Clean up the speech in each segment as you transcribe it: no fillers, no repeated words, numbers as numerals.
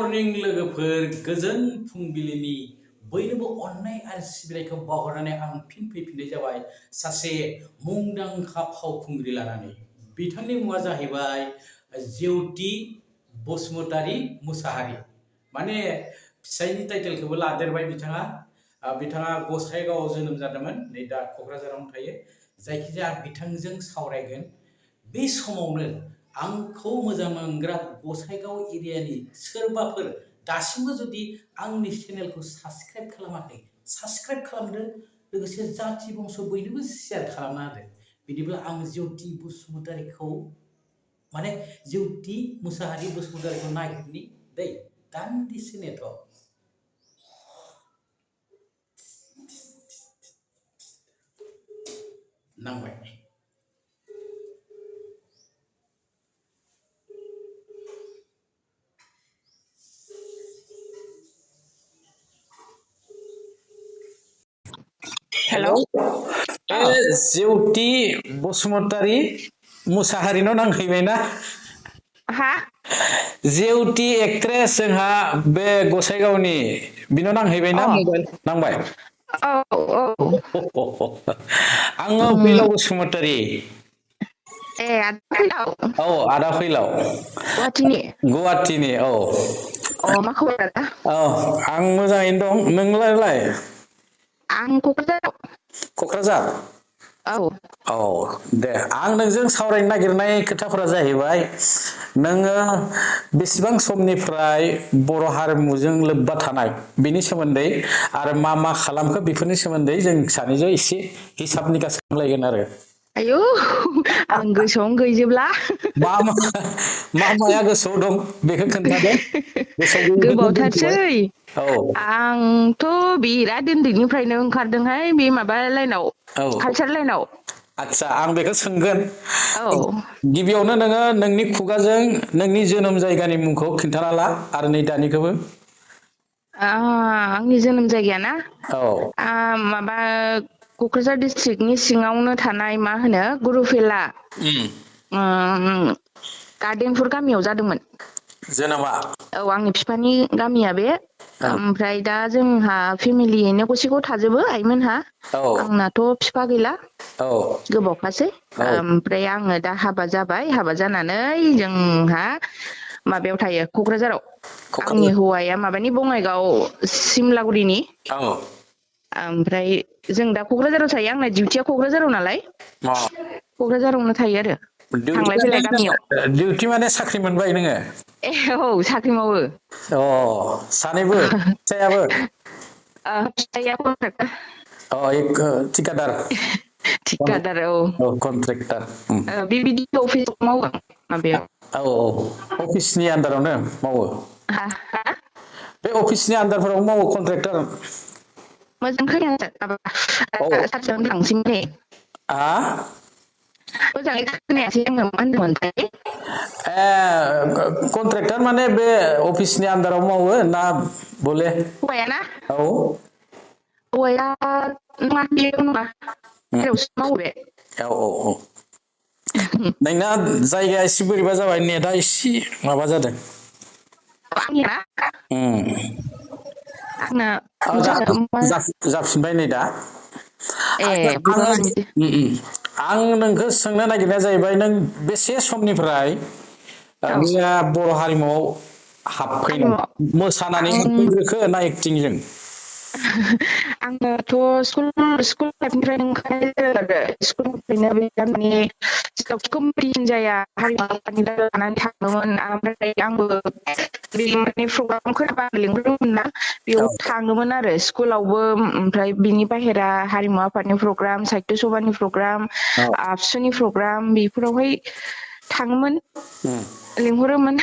Morning लोगोफोर गोजोन फुंबिलिनि बयनोबो अननाय आरो सिबिनायखौ बावहरनानै आं फिन फैफिननाय जाबाय सासे मुंदांखा फावखुंग्रि लानानै। बिथांनि मुङा जाहैबाय जेउति बसुमतारी मुसाहारि। माने फिसायनि टाइटेलखौबो लादेरबाय बिथाङा। बिथाङा गसाइगावआव जोनोम जादोंमोन, नै दा क'क्राझारावनो थायो। जायखिजाया बिथांजों सावरायगोन। बे समावनो आंखौ मोजां मोनग्रा गसाइगाव एरियानि सोरबाफोर दासिमबो जुदि आंनि चेनेलखौ साबस्क्राइब खालामाखै, साबस्क्राइब खालामदो, लोगोसे जाथि बंस' बयनोबो शेयार खालामना होदो। बिदिब्ला आं जेउति बसुमतारीखौ माने जेउति मुसाहारि बसुमतारीखौ नागिरनि दै, दान्दिसे नेथ'। नांबाय। हेलौ जेउति बसुमतारी मुसाहारिनाव नांहैबायना? हा जेउति एक्ट्रेस जोंहा बे गसाइगावनि बिनाव नांहैबायना अ मबाइल नांबाय? औ औ आङो फैलाव बसुमतारी। ए आदा फैलाव औ आदा फैलाव। गुवाहाटिनि गुवाहाटिनि औ। अ मा खबर आदा? औ आं मोजाङैनो दं। नोंलायलाय? आं क'क्राझाराव। क'क्राझार? औ औ दे, आं नोंजों सावरायनो नागिरनाय खोथाफोरा जाहैबाय, नोङो बेसेबां समनिफ्राय बर' हारिमुजों लोब्बा थानाय बेनि सोमोन्दै आरो मा मा खालामखो बेफोरनि सोमोन्दै जों सानैजों एसे हिसाब निकास खालामलायगोन आरो। आयौ आं गोसोआवनो गैजोबला। मा माया गोसोआव दं बेखौ खोन्थादो। गोसोआव गैयैखौ दोनथ'बाय। गोबावथारसै औ आंथ' बिराद उन्दैनिफ्रायनो ओंखारदोंहाय बे माबा लाइनाव, औ कालचार लाइनाव। आदसा आं बेखौ सोंगोन। औ गिबियावनो नोङो नोंनि खुगाजों नोंनि जोनोम जायगानि मुंखौ खिन्थाना ला आरो नै दानिखौबो। आंनि जोनोम जायगाया ना? औ माबा क'क्राझार डिस्ट्रिक्टनि सिङावनो थानाय मा होनो गुरुफेला गार्डेनफुर गामियाव जादोंमोन। जोनोमा? औ आंनि बिफानि गामिया बे। औ ओमफ्राय दा जोंहा फेमिलियैनो गसाइगावआव थाजोबो आइमोनहा। औ आंनाथ' फिफा गैला, औ गोबावखासै। औ ओमफ्राय आङो दा हाबा जाबाय, हाबा जानानै जोंहा माबायाव थायो क'क्राझाराव। आंनि क'क्राझार हौवाया माबानि बङाइगाव सिमलागुरिनि। औ ओमफ्राय जों दा क'क्राझाराव थायो, आंना डिउटिया क'क्राझाराव नालाय। क'क्राझारावनो थायो आरो। थांलाय फैलाय गामियाव डिउटि माने साख्रि मोनबाय नोङो? ए औ साख्रि मावो। सानैबो फिसायाबो? फिसाइया कन्ट्रेक्टर। थिकादार? थिकादार औ। कन्ट्रेक्टार। बे बिदिनो अफिसाव मावो आं माबायाव। औ अफिसनि आन्दारावनो मावो? हा बे अफिसनि आन्दारफोरावनो मावो कन्ट्रेक्टर? मोजां खोनायाखै औ माबा ससेयावनो थांसै नै। मोजाङै खोनायासै आङो मा होनदोंमोनथाय? कन्ट्रेक्टर माने बे अफिसनि आन्दाराव मावो ना बले? हौवायाना? औ हौवाया नङा बेयो नङा, बाहेरायावसो मावो बे। औ नोंना जायगाया एसे बोरैबा जाबाय, नेटआ एसे माबा जादों। आंनिया? आंना जाफिनबाय नै दा। ए बेबा मानो आं नोंखौ सोंनो नागिरनाया जाहैबाय, नों बेसे समनिफ्राय औ बे बर' हारिमुआव हाबफैनाय? हारिमुआव मोसानानै आं हाबफैग्रोखो ना एक्टिंजों? आङोथ' स्कुल लाइफनिफ्रायनो ओंखारनाय जादों आरो। स्कुलनिफ्रायनो बे माने जेरावखि कम्पिटिसन जाया हारिमु आफादनि लानानै थाङोमोन। ओमफ्राय आंबो बे माने प्रग्राम खोनाबानो लिंहरदोंमोन ना, बेयाव औ थाङोमोन आरो। स्कुलावबो, ओमफ्राय बिनि बाहेरा हारिमु आफादनि प्रग्राम, साहित्य सभानि प्रग्राम, औ आबसुनि प्रग्राम बेफोरावहाय थाङोमोन। लिंहरोमोन।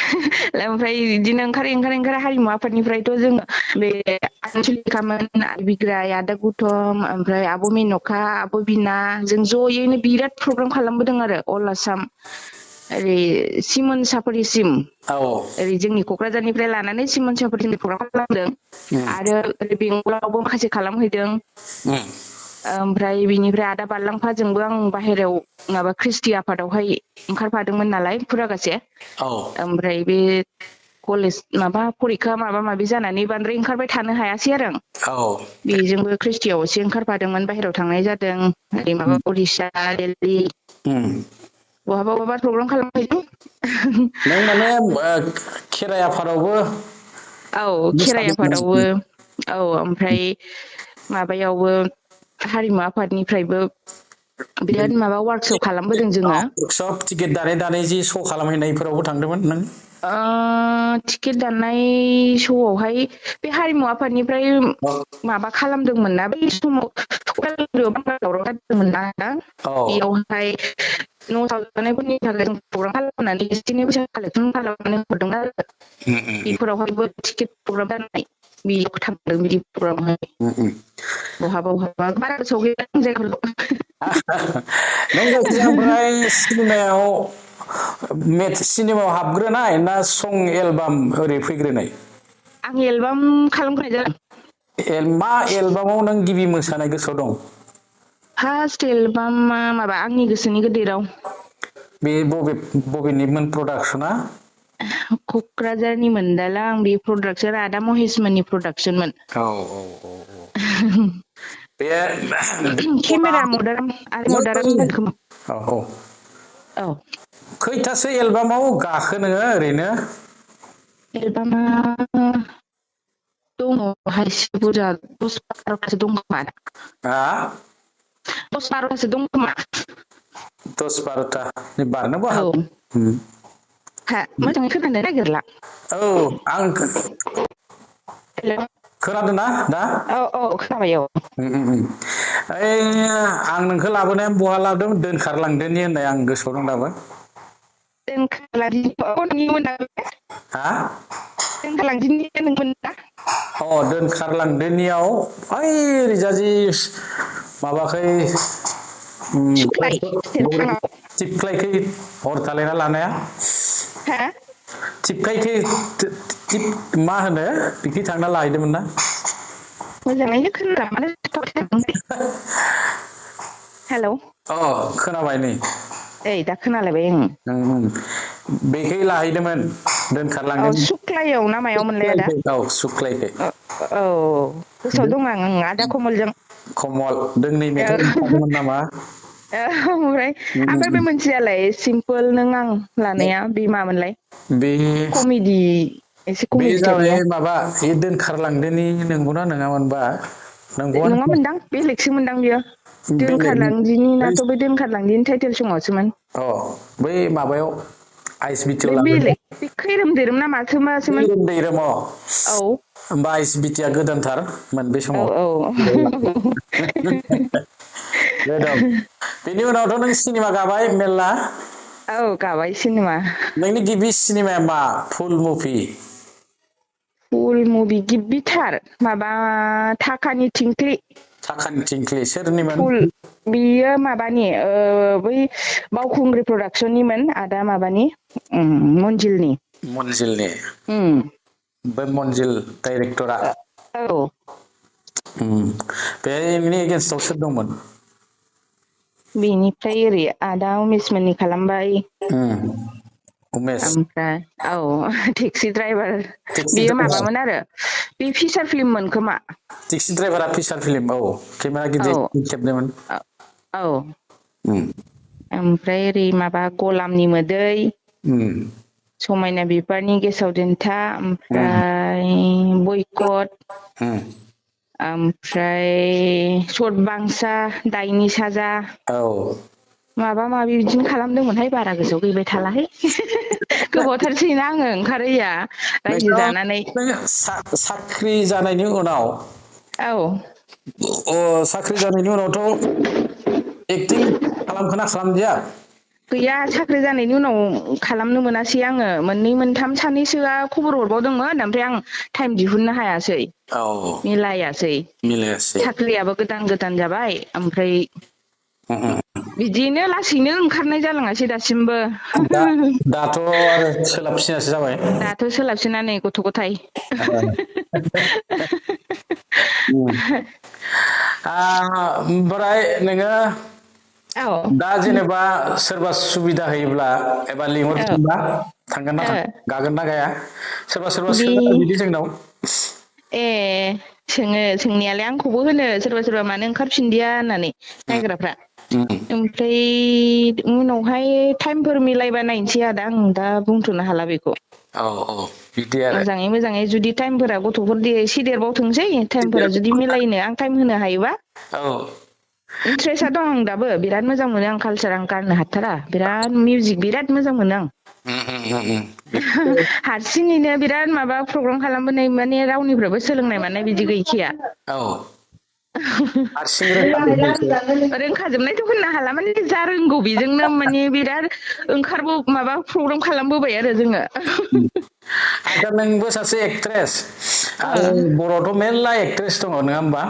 ओमफ्राय बिदिनो ओंखारै हारिमु आफादनिफ्रायथ' जोङो बे आनसलिकामोन, बिग्राय, आदा गौतम, ओमफ्राय आब' मेन'का, आब' बिना, जों ज'यैनो बिराद प्रग्राम खालामबोदों आरो अल आसाम। ओरै सिमोन साफरिसिम। औ ओरै जोंनि क'क्राझारनिफ्राय लानानै सिमोन साफरिसिम प्रग्राम खालामदों। आरो ओरै बेंगलावबो माखासे खालामहैदों। ओमफ्राय बिनिफ्राय आदा बारलांफाजोंबो आं बाहेरायाव माबा ख्रिस्टि आफादावहाय ओंखारफादोंमोन नालाय फुरागासे। औ ओमफ्राय बे कलेज माबा परिखा माबा माबि जानानै बांद्राय ओंखारबाय थानो हायासै आरो आं औ बेजोंबो ख्रिस्टियाव एसे ओंखारफादोंमोन बाहेरायाव थांनाय जादों ओरै माबा उरिष्या दिल्ली बहाबा प्रग्राम खालामहैदों नों माने खेराइ आफादावबो औ खेराइ आफादावबो औ ओमफ्राय माबायावबो हारिमु आफादनिफ्रायबो बिराद माबा वार्कशप खालामबोदों जोङो वर्कशप टिकेट दानै जि श' खालामहैनायफोरावबो थांदोंमोन नों टिकेट दाननाय श'आवहाय बे हारिमु आफादनिफ्राय माबा खालामदोंमोन ना बै समाव दावराव जादोंमोन ना बेयावहाय न' सावजानायफोरनि थाखाय जों प्रग्राम खालामनानै एसे फैसा कालेक्सन खालामनानै हरदोंमोन आरो बेफोरावहायबो टिकेट प्रग्राम जानाय बेयाव थांदों बिदि प्रग्रामावहाय बहाबा बारा गोसोआव गैला आं जायगाफोरखौ नों जायखिजाया ओमफ्राय सिनेमायाव हाबग्रोनाय ना सं एलबाम ओरै फैग्रोनाय आं एलबाम खालामग्रोनाय जादों मा एलबामाव नों गिबि मोसानाय गोसोआव दं फार्स्ट एलबामा माबा आंनि गोसोनि गोदै राव बे बबेनिमोन प्रडाक्सना क'क्राझारनि मोनदाला आं बे प्रडाक्सन आदा महेसमोननि प्रडाक्सनमोन औ बे केमेरा मदाराम जादों खोमा औ खैथासो एलबामाव गाखो नोङो ओरैनो एलबामा दङ हायसे बुरजा 10-12थासो दं खोमा 10-12थासो दं खोमा 10-12 बारनोबो औ हागौ मोजाङै खोनानो नागिरला औ आं खोनादों ना दा औ खोनाबाय औ आं नोंखौ लाबोनाया बहा लाबोदों दोनखारलांदोनि होननाय आं गोसोआव दं दाबो दोनखारलांदिनिया नोंमोन ना दोनखारलांदोनियाव ओइ ओरैजाजि माबाखै सुख्लाय सेरफाङाव थिफ्लायखै हर थालायना लानाया थिफखायखै मा होनो बिखै थांना लाहैदोंमोन ना मोजाङैनो खोनाला मानो हेलौ खोनाबाय नै दा खोनालायबाय बेखै लाहैदोंमोन सुख्लायाव ना मायाव मोनलाय आदा सुख्लायखै औ गोसोआव दं आं आदा कमलजों कमल दोंनै मेथाइ ओंखारदोंमोन नामा ओमफ्राय बे मोनसेयालाय सिम्पोल नों आं लानाया बे मामोनलाय बे कमेडि एसे कमेडि जाबाय टाइपनिया माबा बे दोनखारलांदोनि नंगौना नङामोनबा नङामोनदां बेलेगसो मोनदां बियो दोनखारलांदिनि नाथ' बै दोनखारलांदिनि टाइटेल सङावसोमोन बै माबायाव आइस बिटियाव बे लाबोदों बेलेग बे खैरोम दैरोम ना मासोमोन दैरोम औ होमबा आइस बिटिया गोदानथारमोन बे समाव बेनि उनावथ' नों सिनेमा गाबाय मेरला गाबाय सिनेमा नोंनि गिबि सिनेमाया मा फुल मुभि फुल मुभि गिबिथार माबा थाखानि थिंख्लि सोरनिमोन बियो माबानि बै बावखुंग्रि प्रडाक्सननिमोन आदा माबानि मन्जिलनि बै मन्जिल डाइरेक्टरा औ बेनि एगेन्स्टआव सोर दंमोन बेनिफ्राय ओरै आदा उमेशमोननि खालामबाय उमेश ओमफ्राय टेक्सि ड्राइभार बेयो माबामोन आरो बे फिसार फिल्ममोन खोमा टेक्सि ड्राइभारा फिसार फिल्म केमेरा गिदिर खेबदोंमोन ओमफ्राय ओरै माबा गलामनि मोदै समायना बिबारनि गेसाव देन्था ओमफ्राय बयकट ओमफ्राय सतबांसा दाइनि साजा माबा माबि बिदिनो खालामदोंमोनहाय बारा गोसोआव गैबाय थालाहाय गोबावथारसैना आङो ओंखारैया रायजो जानानै साख्रि जानायनि उनाव साख्रि जानायनि उनावथ' एक्टिं खालामखोना खालामदिया गैया साख्रि जानायनि उनाव खालामनो मोनासै आङो मोननै मोनथाम सानैसोआ खबर हरबावदोंमोन ओमफ्राय आं टाइम दिहुननो हायासै मिलायासै साख्रियाबो गोदान जाबाय ओमफ्राय बिदिनो लासैनो ओंखारनाय जालाङासै दासिमबो दाथ' आरो सोलाबसिनासो जाबाय दाथ' सोलाबसिना नै गथ' गथाय ओमफ्राय नोङो दा जेनेबा सोरबा सुबिदा होयोब्ला एबा लिंहरफिनबा थांगोन ना ओ गागोन ना गाया सोरबा सोरबा बे सोङो आरो बिदि जोंनाव ए सोङो सोंनायालाय आंखौबो होनो सोरबा सोरबा मानो ओंखारफिनदिया होननानै नायग्राफ्रा ओमफ्राय उनावहाय टाइमफोर मिलायबा नायनोसै आदा आं दा बुंथ'नो हाला बेखौ औ औ बिदि आरो मोजाङै जुदि टाइमफोरा गथ'फोर एसे देरबावथोंसै टाइमफोरा जुदि मिलायनो आं टाइम होनो हायोबा औ इन्ट्रेस्टआ दं आं दाबो बिराद मोजां मोनो आं कालसार आं गारनो हाथारा बिराद मिउजिक बिराद मोजां मोनो आं हारसिङैनो बिराद माबा प्रग्राम खालामबोनाय माने रावनिफ्रायबो सोलोंनाय मानाय बिदि गैखाया औ हारसिं रोंखाजोबनायसो रोंखाजोबनायथ' होननो हाला माने जा रोंगौ बेजोंनो माने बिराद माबा प्रग्राम खालामबोबाय आरो जोङो आदा नोंबो सासे एक्ट्रेस आरो बर'आवथ' मेरला एक्ट्रेस दङ नङा होमबा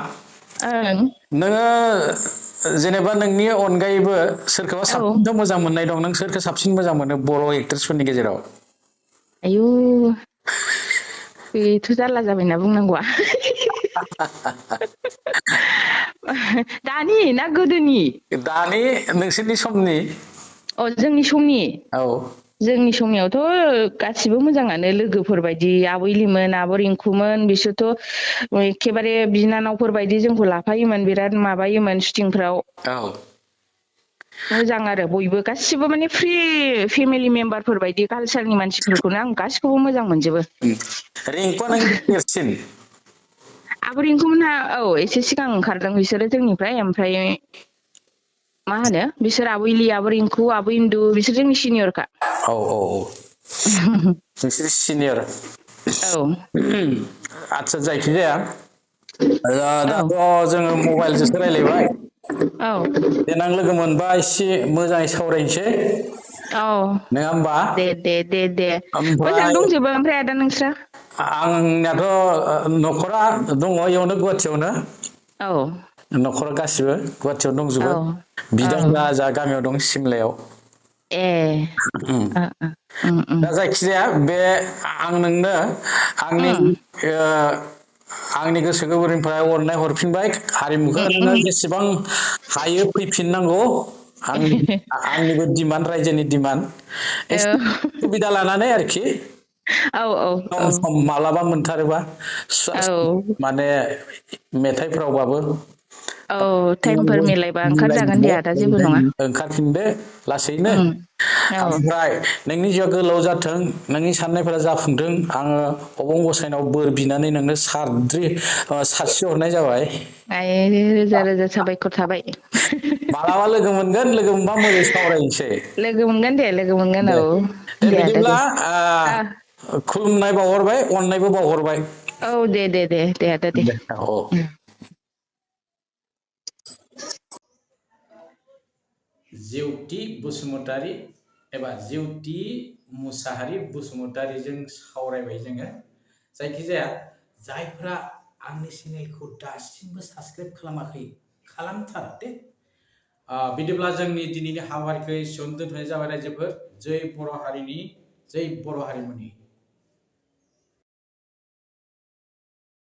ओं नोङो जेनेबा नोंनि अनगायैबो सोरखौबा औ साबसिनथ' मोजां मोननाय दं नों सोरखौ साबसिन मोजां मोनो बर' एक्ट्रेसफोरनि गेजेराव आयु बेथ' जारला जाबायना बुंनांगौआ दानि ना गोदोनि दानि नोंसोरनि समनि जोंनि समनि औ जोंनि समनियावथ' गासिबो मोजाङानो लोगोफोर बायदि आबैलिमोन आब' रिंखुमोन बिसोरथ' एखेबारे बिनानावफोर बायदि जोंखौ लाफायोमोन बिराद माबायोमोन शुटिंफ्राव औ मोजां आरो बयबो गासिबो माने फ्रि फेमिलि मेम्बारफोर बायदि कालसारनि मानसिफोरखौनो आं गासिखौबो मोजां मोनजोबो रिंकुआ नोंनि देरसिन आब' रिंकुमोनहा एसे सिगां ओंखारदों बिसोरो जोंनिफ्राय ओमफ्राय मा होनो बिसोर आब' इलि आब' रिंकु आब' इन्दु बिसोर जोंनि सिनियरखा औ नोंसोर सिनियर औ आदसा जायखिजाया औ दाथ' जोङो मबाइलजोंसो रायज्लायबाय औ देनां लोगो मोनबा एसे मोजाङै सावरायनोसै औ नङा होमबा दे मोजां ओमफ्राय दंजोबो ओमफ्राय आदा नोंस्रा आंनियाथ' न'खरा दङ इयावनो गुवाहाटियावनो औ न'खरा गासिबो गुवाहाटियाव औ दंजोबो औ बिदाफोरा जा गामियाव दं सिमलायाव ए दा जायखिजाया बे आं नोंनो आंनि आंनि गोसो गोरबोनिफ्राय अननाय हरफिनबाय हारिमुखौ नोङो जेसेबां हायो फैफिननांगौ आंनिबो डिमान्ड रायजोनि डिमान्ड एसे सुबिदा लानानै आरोखि सम सम मालाबा मोनथारोबा औ माने मेथाइफ्रावबाबो टाइमफोर मिलायबा ओंखारजागोन दे आदा जेबो नङा ओंखारफिनदो लासैनो औ ओमफ्राय नोंनि जिउआ गोलाव जाथों नोंनि साननायफोरा जाफुंथों आङो अबं गसायनाव बोर बिनानै नोंनो सारस्रि हरनाय जाबाय रोजा रोजा साबायखर थाबाय मालाबा लोगो मोनगोन लोगो मोनबा मोजां सावरायनोसै लोगो मोनगोन दे दे आदा बिदिब्ला दे खुलुमनाय बावहरबाय अननायबो बावहरबाय औ दे आदा दे औ जेवति बसुमतारी एबा जेवति मुसाहारि बसुमतारीजों सावरायबाय जोङो जायखिजाया जायफ्रा आंनि चेनेलखौ दासिमबो साबस्क्राइब खालामाखै खालामथार दे बिदिब्ला जोंनि दिनैनि हाबाफारिखौ एसेयावनो दोनथ'नाय जाबाय रायजोफोर जै बर' हारिमुनि